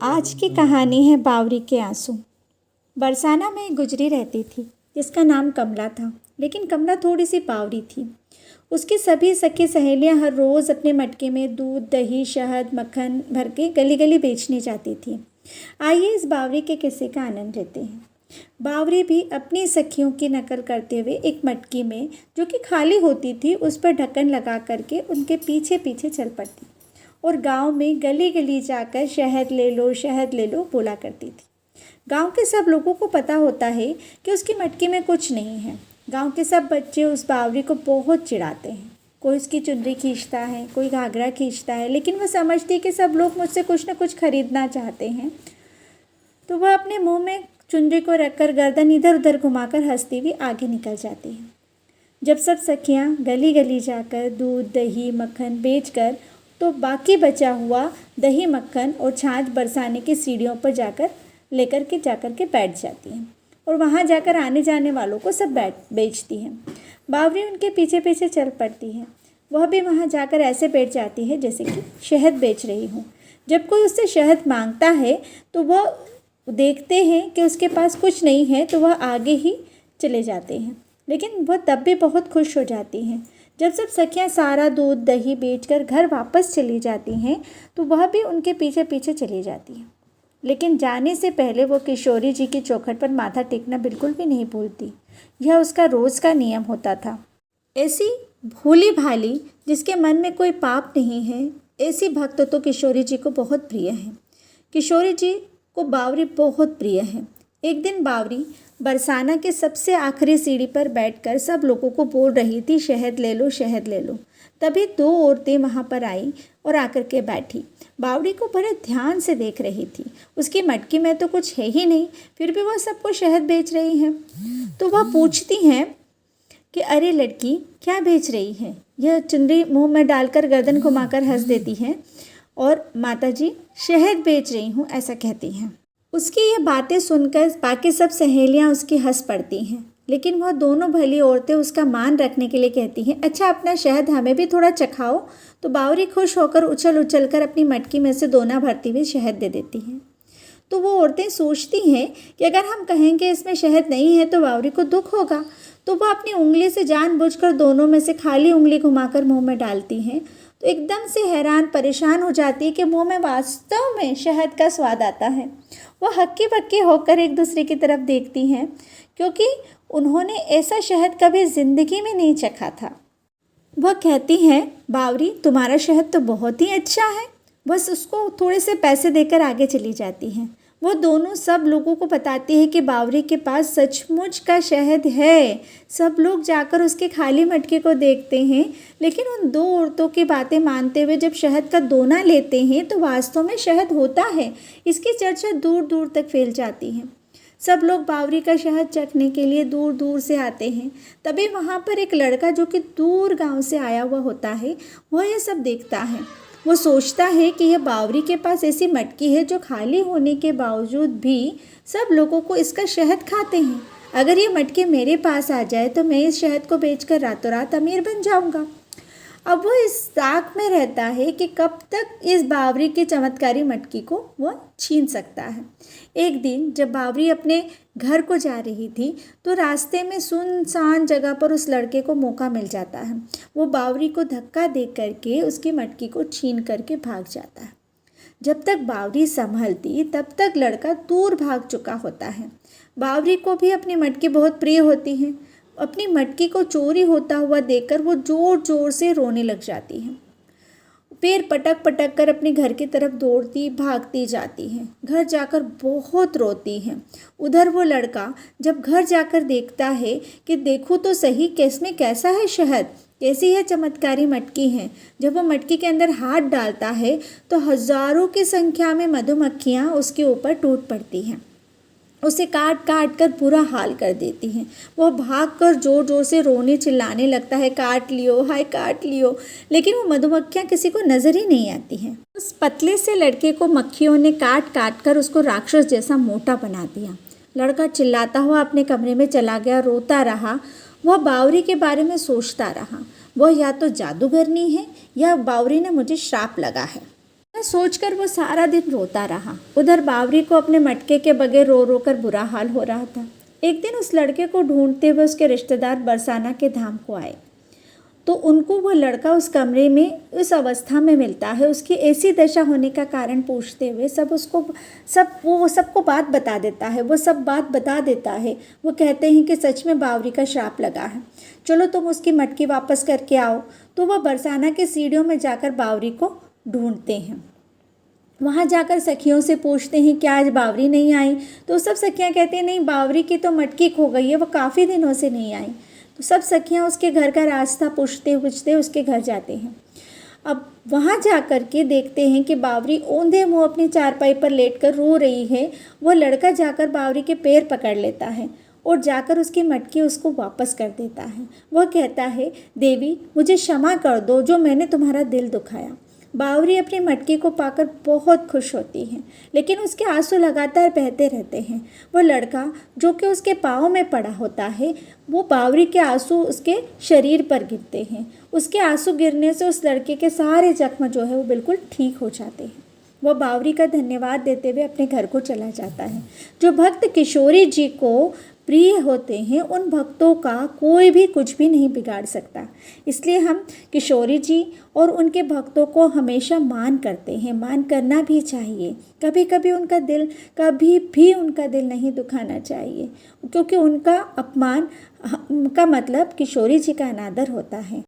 आज की कहानी है बावरी के आंसू। बरसाना में एक गुजरी रहती थी जिसका नाम कमला था, लेकिन कमला थोड़ी सी बावरी थी। उसकी सभी सखी सहेलियां हर रोज़ अपने मटके में दूध, दही, शहद, मक्खन भर के गली गली बेचने जाती थी। आइए इस बावरी के किस्से का आनंद लेते हैं। बावरी भी अपनी सखियों की नकल करते हुए एक मटकी में, जो कि खाली होती थी, उस पर ढक्कन लगा करके उनके पीछे पीछे चल पड़ती और गांव में गली गली जाकर शहद ले लो बोला करती थी। गांव के सब लोगों को पता होता है कि उसकी मटकी में कुछ नहीं है। गांव के सब बच्चे उस बावरी को बहुत चिढ़ाते हैं। कोई उसकी चुनरी खींचता है, कोई घाघरा खींचता है, लेकिन वह समझती है कि सब लोग मुझसे कुछ न कुछ खरीदना चाहते हैं, तो वह अपने मुंह में चुनरी को रखकर गर्दन इधर उधर घुमाकर हंसती हुई आगे निकल जाती है। जब सब सखियाँ गली गली जाकर दूध, दही, मक्खन बेचकर तो बाकी बचा हुआ दही, मक्खन और छाछ बरसाने की सीढ़ियों पर जाकर के बैठ जाती हैं और वहाँ जाकर आने जाने वालों को सब बेचती हैं। बावरी उनके पीछे पीछे चल पड़ती है। वह भी वहाँ जाकर ऐसे बैठ जाती है जैसे कि शहद बेच रही हो। जब कोई उससे शहद मांगता है तो वह देखते हैं कि उसके पास कुछ नहीं है तो वह आगे ही चले जाते हैं, लेकिन वह तब भी बहुत खुश हो जाती हैं। जब सब सखियां सारा दूध, दही बेचकर घर वापस चली जाती हैं तो वह भी उनके पीछे पीछे चली जाती है, लेकिन जाने से पहले वो किशोरी जी की चौखट पर माथा टेकना बिल्कुल भी नहीं भूलती। यह उसका रोज़ का नियम होता था। ऐसी भोली भाली जिसके मन में कोई पाप नहीं है, ऐसी भक्त तो किशोरी जी को बहुत प्रिय है। किशोरी जी को बावरी बहुत प्रिय है। एक दिन बावरी बरसाना के सबसे आखिरी सीढ़ी पर बैठकर सब लोगों को बोल रही थी, शहद ले लो, शहद ले लो। तभी दो औरतें वहाँ पर आई और आकर के बैठी। बावरी को बड़े ध्यान से देख रही थी। उसकी मटकी में तो कुछ है ही नहीं, फिर भी वह सबको शहद बेच रही हैं। तो वह पूछती हैं कि अरे लड़की, क्या बेच रही है? यह चुनरी मुंह में डालकर गर्दन घुमाकर हंस देती है और माताजी शहद बेच रही हूँ ऐसा कहती हैं। उसकी ये बातें सुनकर बाकी सब सहेलियां उसकी हंस पड़ती हैं, लेकिन वह दोनों भली औरतें उसका मान रखने के लिए कहती हैं, अच्छा अपना शहद हमें भी थोड़ा चखाओ। तो बावरी खुश होकर उछल उछल कर अपनी मटकी में से दोना भरती हुई शहद दे देती हैं। तो वो औरतें सोचती हैं कि अगर हम कहेंगे इसमें शहद नहीं है तो बावरी को दुख होगा, तो वह अपनी उंगली से जानबूझकर दोनों में से खाली उंगली घुमाकर मुँह में डालती हैं। तो एकदम से हैरान परेशान हो जाती है कि मुंह में वास्तव में शहद का स्वाद आता है। वह हक्की बक्की होकर एक दूसरे की तरफ देखती हैं, क्योंकि उन्होंने ऐसा शहद कभी ज़िंदगी में नहीं चखा था। वह कहती हैं, बावरी तुम्हारा शहद तो बहुत ही अच्छा है। बस उसको थोड़े से पैसे देकर आगे चली जाती हैं। वो दोनों सब लोगों को बताती है कि बावरी के पास सचमुच का शहद है। सब लोग जाकर उसके खाली मटके को देखते हैं, लेकिन उन दो औरतों की बातें मानते हुए जब शहद का दोना लेते हैं तो वास्तव में शहद होता है। इसकी चर्चा दूर दूर तक फैल जाती है। सब लोग बावरी का शहद चखने के लिए दूर दूर से आते हैं। तभी वहाँ पर एक लड़का जो कि दूर गांव से आया हुआ होता है, वह यह सब देखता है। वो सोचता है कि यह बावरी के पास ऐसी मटकी है जो खाली होने के बावजूद भी सब लोगों को इसका शहद खाते हैं। अगर ये मटकी मेरे पास आ जाए तो मैं इस शहद को बेचकर रातों रात अमीर बन जाऊंगा। अब वो इस ताक में रहता है कि कब तक इस बावरी की चमत्कारी मटकी को वह छीन सकता है। एक दिन जब बावरी अपने घर को जा रही थी तो रास्ते में सुनसान जगह पर उस लड़के को मौका मिल जाता है। वो बावरी को धक्का दे करके उसकी मटकी को छीन करके भाग जाता है। जब तक बावरी संभलती तब तक लड़का दूर भाग चुका होता है। बावरी को भी अपनी मटकी बहुत प्रिय होती है। अपनी मटकी को चोरी होता हुआ देखकर वो जोर जोर से रोने लग जाती है। पैर पटक पटक कर अपने घर की तरफ दौड़ती भागती जाती है। घर जाकर बहुत रोती है। उधर वो लड़का जब घर जाकर देखता है कि देखूँ तो सही किसमें कैसा है शहद, कैसी है चमत्कारी मटकी है। जब वो मटकी के अंदर हाथ डालता है तो हजारों की संख्या में मधुमक्खियाँ उसके ऊपर टूट पड़ती हैं, उसे काट काट कर बुरा हाल कर देती हैं। वह भागकर जोर जोर से रोने चिल्लाने लगता है, काट लियो, हाय काट लियो, लेकिन वो मधुमक्खियाँ किसी को नज़र ही नहीं आती हैं। उस पतले से लड़के को मक्खियों ने काट काट कर उसको राक्षस जैसा मोटा बना दिया। लड़का चिल्लाता हुआ अपने कमरे में चला गया, रोता रहा। वह बावरी के बारे में सोचता रहा, वह या तो जादूगरनी है या बावरी ने मुझे श्राप लगा है। सोचकर वो सारा दिन रोता रहा। उधर बावरी को अपने मटके के बगैर रो रो कर बुरा हाल हो रहा था। एक दिन उस लड़के को ढूंढते हुए उसके रिश्तेदार बरसाना के धाम को आए तो उनको वो लड़का उस कमरे में उस अवस्था में मिलता है। उसकी ऐसी दशा होने का कारण पूछते हुए वो सबको बात बता देता है। वो सब बात बता देता है। वो कहते हैं कि सच में बावरी का श्राप लगा है, चलो तुम उसकी मटकी वापस करके आओ। तो वह बरसाना की सीढ़ियों में जाकर बावरी को ढूंढते हैं। वहाँ जाकर सखियों से पूछते हैं कि आज बावरी नहीं आई। तो सब सखियाँ कहती हैं नहीं, बावरी की तो मटकी खो गई है, वो काफ़ी दिनों से नहीं आई। तो सब सखियाँ उसके घर का रास्ता पूछते उसके घर जाते हैं। अब वहाँ जाकर के देखते हैं कि बावरी औंधे मुँह अपनी चारपाई पर लेटकर रो रही है। वो लड़का जाकर बावरी के पैर पकड़ लेता है और जाकर उसकी मटकी उसको वापस कर देता है। वह कहता है, देवी मुझे क्षमा कर दो जो मैंने तुम्हारा दिल दुखाया। बावरी अपनी मटकी को पाकर बहुत खुश होती है, लेकिन उसके आंसू लगातार बहते रहते हैं। वो लड़का जो कि उसके पाँव में पड़ा होता है, वो बावरी के आंसू उसके शरीर पर गिरते हैं। उसके आंसू गिरने से उस लड़के के सारे जख्म जो है वो बिल्कुल ठीक हो जाते हैं। वह बावरी का धन्यवाद देते हुए अपने घर को चला जाता है। जो भक्त किशोरी जी को प्रिय होते हैं उन भक्तों का कोई भी कुछ भी नहीं बिगाड़ सकता। इसलिए हम किशोरी जी और उनके भक्तों को हमेशा मान करते हैं, मान करना भी चाहिए। कभी भी उनका दिल नहीं दुखाना चाहिए, क्योंकि उनका अपमान का मतलब किशोरी जी का अनादर होता है।